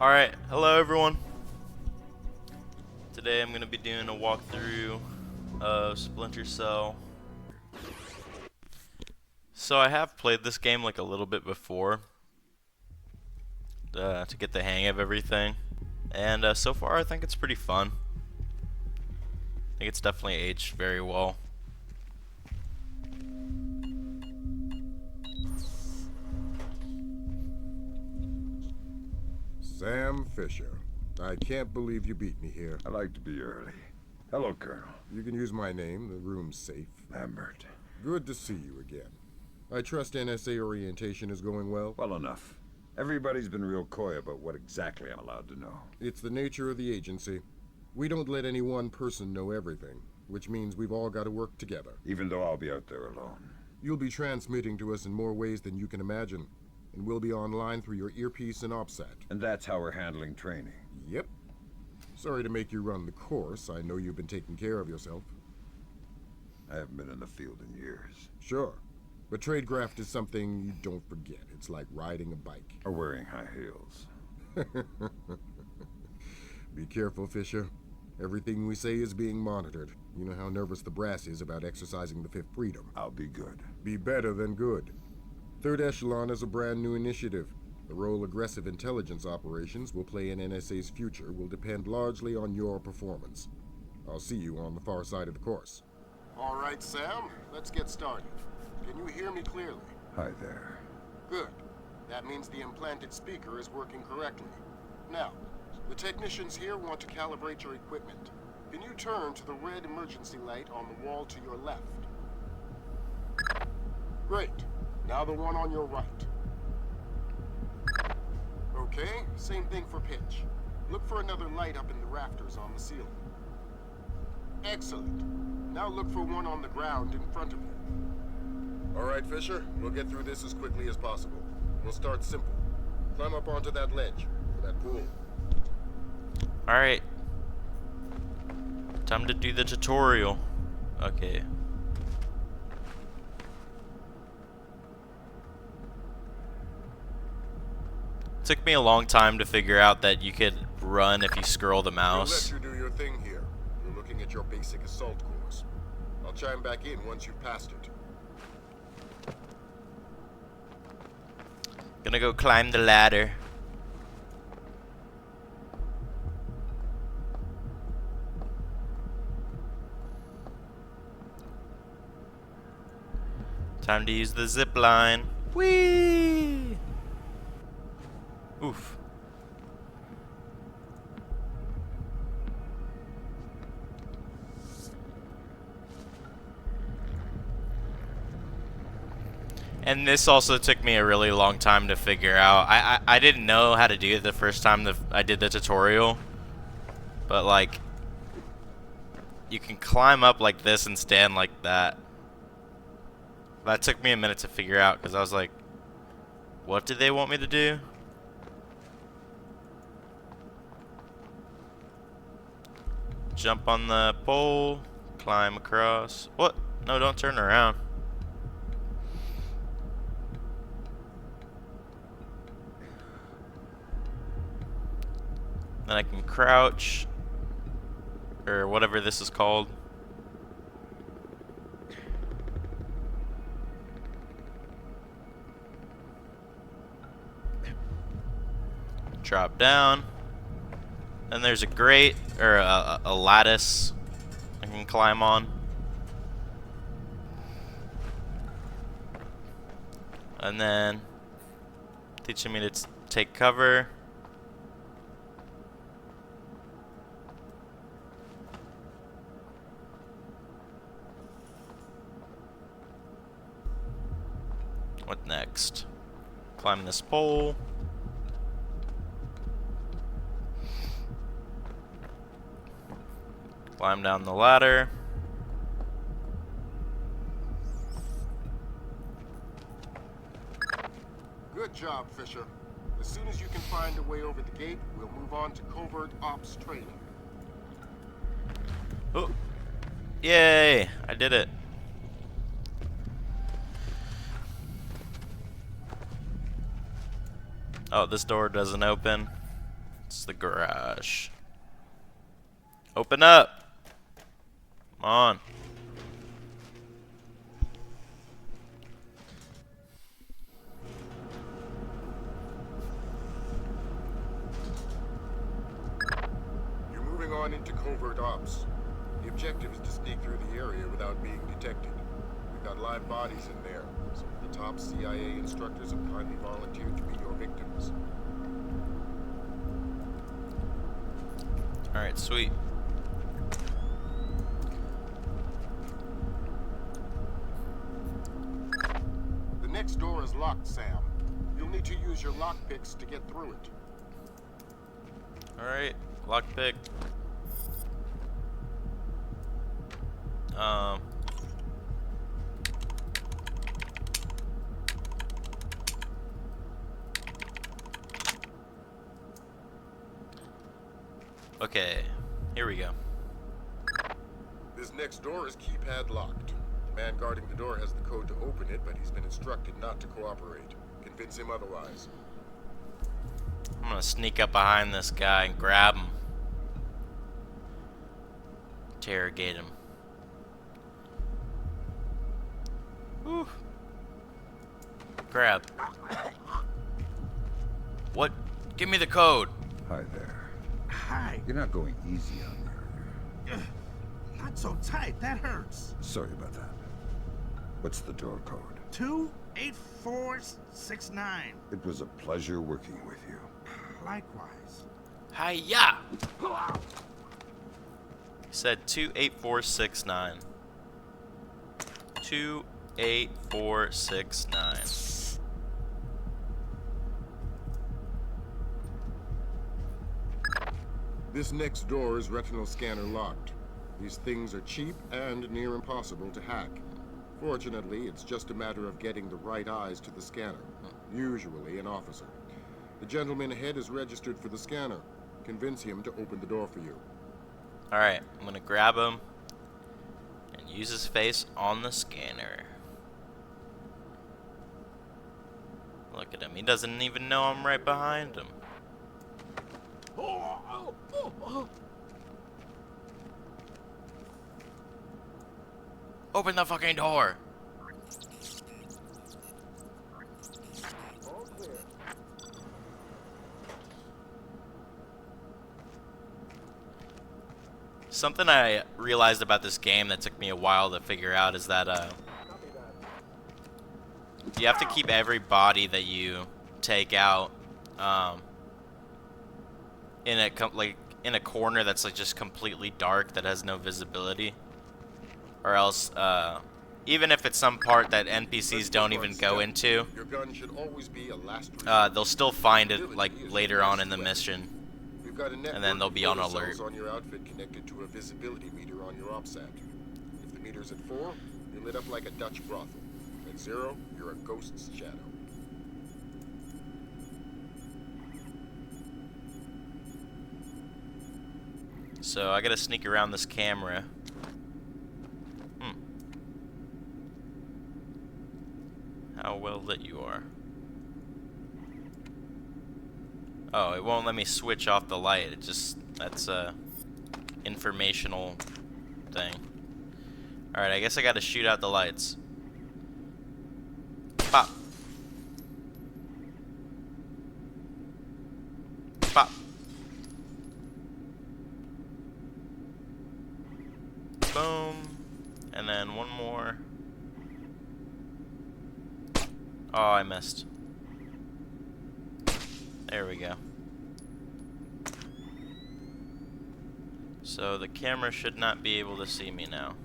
Alright, hello everyone. Today I'm going to be doing a walkthrough of Splinter Cell. So I have played this game like a little bit before to get the hang of everything. And so far I think it's pretty fun. I think it's definitely aged very well. Sam Fisher. I can't believe you beat me here. I like to be early. Hello, Colonel. You can use my name. The room's safe. Lambert. Good to see you again. I trust NSA orientation is going well? Well enough. Everybody's been real coy about what exactly I'm allowed to know. It's the nature of the agency. We don't let any one person know everything, which means we've all got to work together. Even though I'll be out there alone. You'll be transmitting to us in more ways than you can imagine, and we'll be online through your earpiece and OPSAT. And that's how we're handling training. Yep. Sorry to make you run the course. I know you've been taking care of yourself. I haven't been in the field in years. Sure. But tradecraft is something you don't forget. It's like riding a bike. Or wearing high heels. Be careful, Fisher. Everything we say is being monitored. You know how nervous the brass is about exercising the fifth freedom. I'll be good. Be better than good. Third Echelon is a brand new initiative. The role aggressive intelligence operations will play in NSA's future will depend largely on your performance. I'll see you on the far side of the course. All right, Sam. Let's get started. Can you hear me clearly? Hi there. Good. That means the implanted speaker is working correctly. Now, the technicians here want to calibrate your equipment. Can you turn to the red emergency light on the wall to your left? Great. Now the one on your right. Okay, same thing for pitch. Look for another light up in the rafters on the ceiling. Excellent. Now look for one on the ground in front of you. All right, Fisher. We'll get through this as quickly as possible. We'll start simple. Climb up onto that ledge, or that pool. Alright. Time to do the tutorial. Okay. Took me a long time to figure out that you could run if you scroll the mouse. We'll let you do your thing here. You're looking at your basic assault course. I'll chime back in once you've passed it. Gonna go climb the ladder. Time to use the zip line. Whee! Oof. And this also took me a really long time to figure out. I didn't know how to do it the first time I did the tutorial. But like, you can climb up like this and stand like that. That took me a minute to figure out because I was like, what did they want me to do? Jump on the pole, climb across. What? No, don't turn around. Then I can crouch, or whatever this is called. Drop down. Then there's a grate, or a lattice I can climb on. And then teaching me to take cover. What next? Climb this pole. Climb down the ladder. Good job, Fisher. As soon as you can find a way over the gate, we'll move on to covert ops training. Oh. Yay! I did it. Oh, this door doesn't open. It's the garage. Open up. Come on. You're moving on into covert ops. The objective is to sneak through the area without being detected. We've got live bodies in there. Some of the top CIA instructors have kindly volunteered to be your victims. Alright, sweet. The next door is locked, Sam. You'll need to use your lockpicks to get through it. Alright, lockpick. Okay, here we go. This next door is keypad locked. The man guarding the door has the code to open it, but he's been instructed not to cooperate. Convince him otherwise. I'm gonna sneak up behind this guy and grab him. Interrogate him. Whew. Grab. What? Give me the code. Hi there. Hi. You're not going easy on me, are you? Not so tight. That hurts. Sorry about that. What's the door code? 28469. It was a pleasure working with you. Likewise. Hiya! He said 28469. 28469. This next door is retinal scanner locked. These things are cheap and near impossible to hack. Fortunately, it's just a matter of getting the right eyes to the scanner, usually an officer. The gentleman ahead is registered for the scanner. Convince him to open the door for you. Alright, I'm gonna grab him and use his face on the scanner. Look at him, he doesn't even know I'm right behind him. Open the fucking door! Something I realized about this game that took me a while to figure out is that you have to keep every body that you take out in a in a corner that's like just completely dark that has no visibility, or else even if it's some part that NPCs don't even go into, Your gun should always be a last resort. they'll still find it like later on in the mission. We've got a network then they'll be on of alert. cells on your outfit connected to a visibility meter on your OPSAT. If the meter's at 4, you're lit up like a Dutch brothel. At 0, you're a ghost's shadow. So I gotta sneak around this camera. How well lit you are. Oh, it won't let me switch off the light. It just, that's a informational thing. Alright, I guess I gotta shoot out the lights. Pop. Pop. Boom. And then one more. Oh, I missed. There we go. So the camera should not be able to see me now.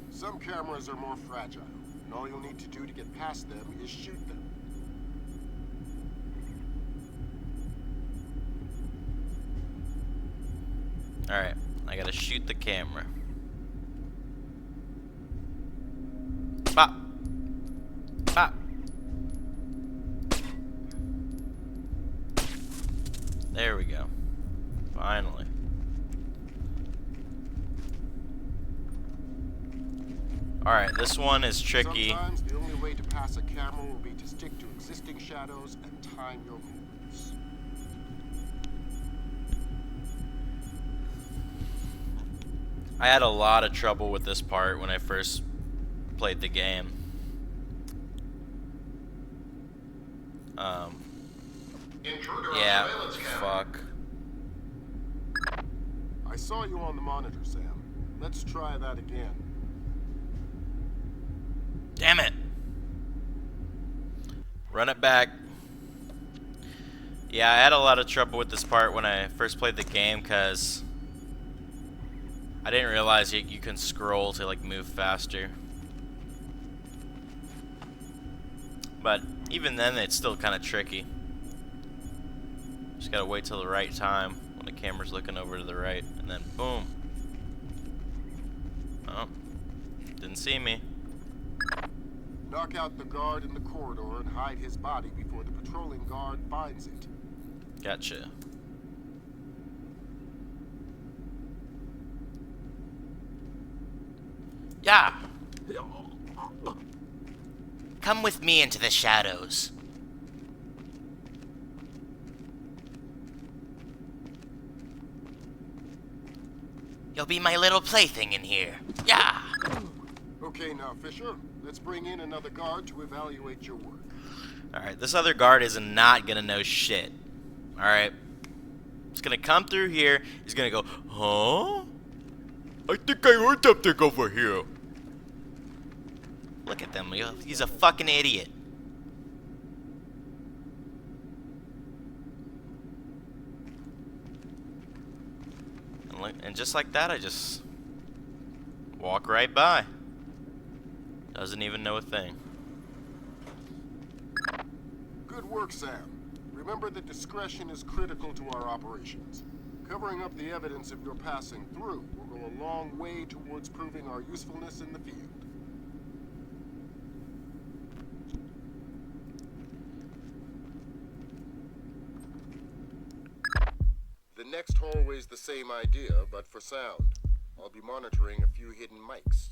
Some cameras are more fragile, and all you'll need to do to get past them is shoot them. Alright, I gotta shoot the camera. Pop! Pop! There we go. Finally. Alright, this one is tricky. Sometimes the only way to pass a camera will be to stick to existing shadows and time your movements. I had a lot of trouble with this part when I first played the game. Yeah, fuck. I saw you on the monitor, Sam. Let's try that again. Damn it. Run it back. Yeah, I had a lot of trouble with this part when I first played the game because I didn't realize you can scroll to like move faster. But even then, it's still kind of tricky. Just gotta wait till the right time when the camera's looking over to the right, and then boom. Oh, didn't see me. Knock out the guard in the corridor and hide his body before the patrolling guard finds it. Gotcha. Yeah. Come with me into the shadows. You'll be my little plaything in here. Yeah. Okay, now, Fisher, let's bring in another guard to evaluate your work. Alright, this other guard is not gonna know shit. Alright. He's gonna come through here. He's gonna go, huh? I think I heard something over here. Look at them. He's a fucking idiot. And just like that, I just walk right by. Doesn't even know a thing. Good work, Sam. Remember that discretion is critical to our operations. Covering up the evidence of your passing through will go a long way towards proving our usefulness in the field. The next hallway's the same idea, but for sound. I'll be monitoring a few hidden mics.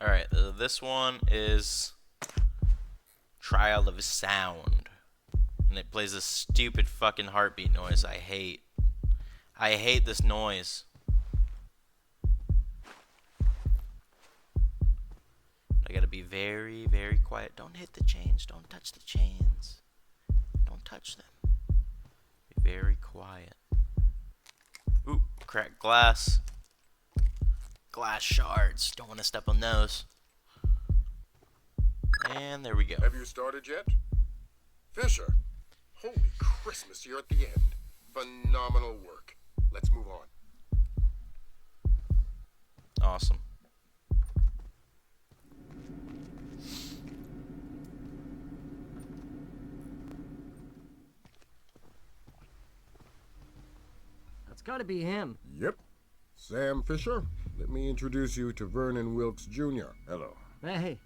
Alright, this one is Trial of Sound. And it plays this stupid fucking heartbeat noise I hate. I hate this noise. I gotta be very, very quiet. Don't hit the chains. Don't touch the chains. Don't touch them. Be very quiet. Ooh, cracked glass. Glass shards. Don't want to step on those. And there we go. Have you started yet? Fisher! Holy Christmas, you're at the end. Phenomenal work. Let's move on. Awesome. That's gotta be him. Yep. Sam Fisher, let me introduce you to Vernon Wilkes Jr. Hello. Hey,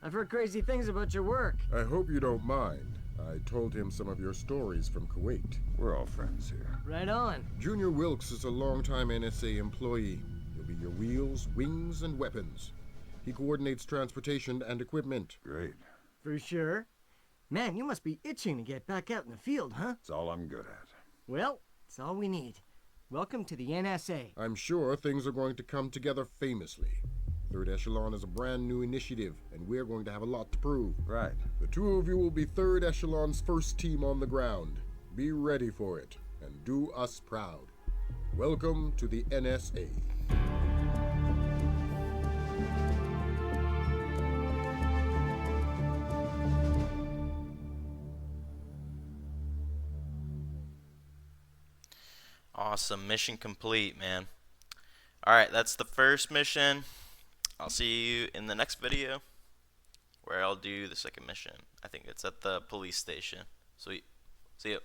I've heard crazy things about your work. I hope you don't mind. I told him some of your stories from Kuwait. We're all friends here. Right on. Junior Wilkes is a longtime NSA employee. He'll be your wheels, wings, and weapons. He coordinates transportation and equipment. Great. For sure. Man, you must be itching to get back out in the field, huh? It's all I'm good at. Well, it's all we need. Welcome to the NSA. I'm sure things are going to come together famously. Third Echelon is a brand new initiative, and we're going to have a lot to prove. Right. The two of you will be Third Echelon's first team on the ground. Be ready for it, and do us proud. Welcome to the NSA. Awesome. Mission complete, man. Alright, that's the first mission. I'll see you in the next video where I'll do the second mission. I think it's at the police station. Sweet. See ya.